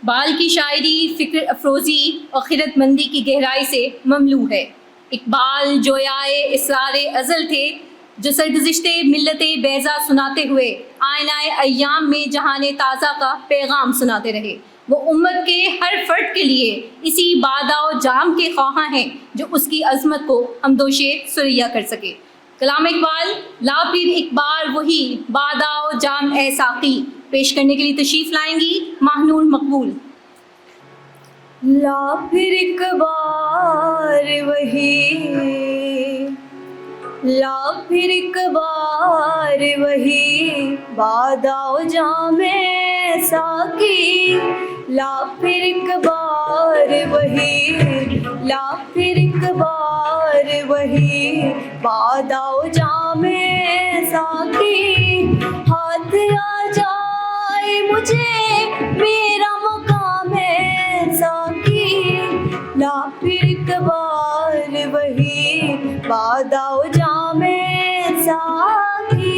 इकबाल की शायरी फ़िक्र अफरोज़ी और खिरतमंदी की गहराई से ममलू है। इकबाल जोयाए इसरारे अज़ल थे, जो सरगुज़िश्ते मिल्लते बैज़ा सुनाते हुए आईनाए अय्याम में जहाने ताज़ा का पैगाम सुनाते रहे। वो उम्मत के हर फ़र्द के लिए इसी बादाओ जाम के ख्वाहां हैं जो उसकी अज़मत को हमदोशे सुरैया कर सके। कलाम इकबाल ला फिर एक बार वही बादाओ जाम ए साक़ी पेश करने के लिए तशरीफ़ लाएंगी माहनूर मकबूल। ला फिर एक बार वही, ला फिर एक बार वही बादाओ जामे साकी, ला फिर एक बार वही, ला फिर एक बार वही बादाओ जामे साकी। हाथ आ जाए मुझे मेरा मकाम है साकी, ला फिर एक बार वही बादाओ जामे साकी।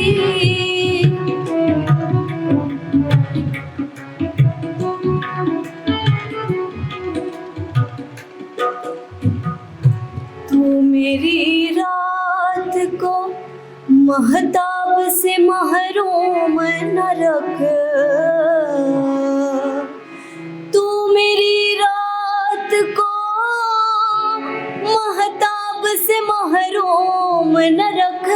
तू मेरी रात को महताब से महरूम न रख, तू मेरी रात को महताब से महरूम न रख।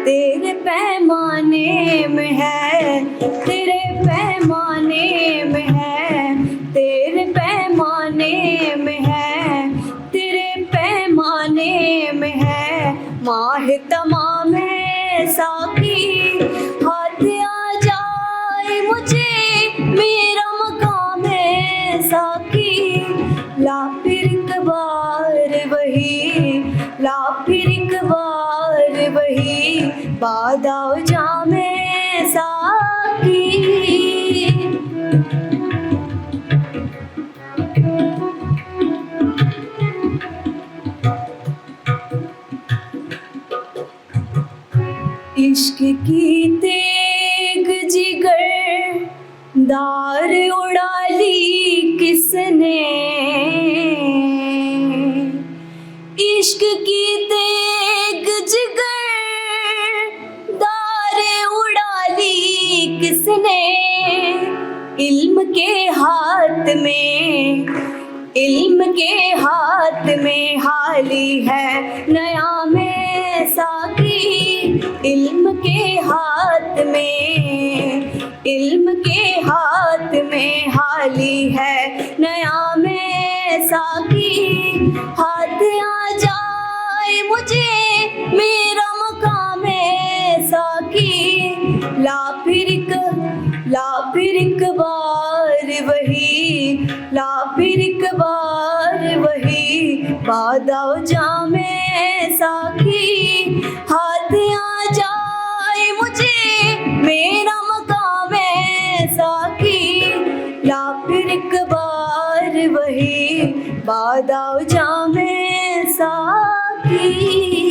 तेरे पैमाने में है, तेरे पैमाने में है, तेरे पैमाने में है, तेरे पैमाने में है माह तमाम है साकी। हाथ आ जाए मुझे मेरा मकाम है साकी, ला फिर एक बार वही, ला फिर एक बार वही बादाओ जामे साकी। इश्क की तेग जिगर दार उड़ा ली किसने, इश्क की तेग जिगर दार उड़ा ली किसने। इल्म के हाथ में, इल्म के हाथ में हाली है नया में साकी। इल्म के हाथ में, इल्म के हाथ में हाली है नया में साकी। हाथ आ जाए मुझे मेरा मकाम है साकी, ला फिर एक बार वही, ला फिर एक बार वही बादाओ जामे साकी। हाथ आ जाए मुझे मेरा मकाम है साकी, ला फिर एक बार वही बादाओ जामे साकी।